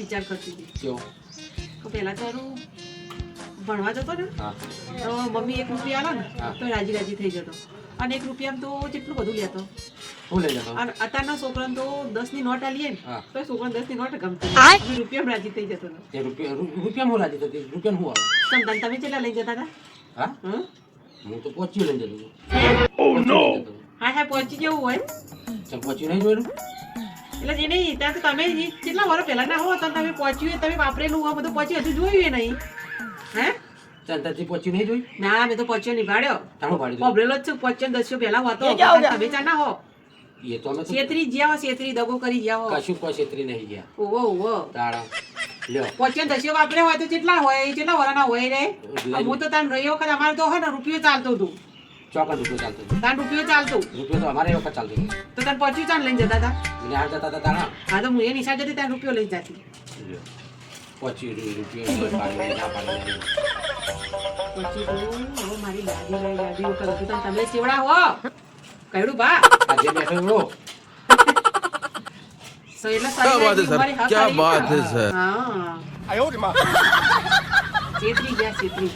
વિચાર કરતી હતી કેવો તો પહેલા તો એનું ભણવા જતો ને હા તો મમ્મી 1 રૂપિયા આલે ને હા. તો રાજી રાજી થઈ જતો અને 1 રૂપિયામાં તો કેટલું બધું લેતો હું લઈ જતો અને અત્યારના છોકરાને તો 10 ની નોટ આલીએ ને હા. તો છોકરાને 10 ની નોટ ગમતી નથી. રૂપિયામાં રાજી થઈ જતો હતો. તે રૂપિયા હું રાજી થતી રૂપિયા હું આવે તમે કેટલા લઈ જતા હતા હા હં? હું તો પહોંચ્યું લઈ જતો હા હા પહોંચી જેવું હોય ચાલ પહોંચ્યું નહીં જોયેલું એટલે જે નહીં ત્યાં તો તમે કેટલા વર્ષ પહેલા ના હો તો તમે પહોંચ્યું તમે વાપરેલું હોય બધું પહોંચ્યું હજુ જોયું એ નહીં હે ચાલ ત્યાંથી પહોંચ્યું નહીં જોયું ના મેં તો પહોંચ્યો નહીં ભાડ્યો તાણું પાડી ખબરેલો જ છે પહોંચ્યો ને 10 પહેલા હોતો તમે ચા ના હો દઉં એ તો અમે તો છેતરી જ્યાં હો છેતરી દગો કરી જ્યાં હો કશું કોઈ છેતરી નહીં ગયા ઓવો ઓવો તાળા લ્યો પહોંચ્યો ને 10 વાપરે હોય તો કેટલા હોય એ કેટલા વરાના હોય રે હું તો તાન રહ્યો વખત અમારે તો હે ને રૂપિયો ચાલતું હતું ચોકન રૂપિયો ચાલતો હતો તાન રૂપિયો ચાલતું રૂપિયો તો અમારે એ વખત ચાલતો હતો તો તાન પહોંચ્યું ચાન લઈને જતા હતા એટલે હાલ જતા હતા તાળા હા તો હું એ નિશા જતી ત્યાં રૂપિયો લઈ જતી લ્યો પહોંચ્યું રૂપિયો પાડી ના પાડી પછી તો હવે મારી દાદી કરું છું તમે ચેવડા હો કહેડું બા આજે બેઠો એવડો સો એટલે क्या बात है सर क्या बात है सर હા છેતરી ગયા છેતરી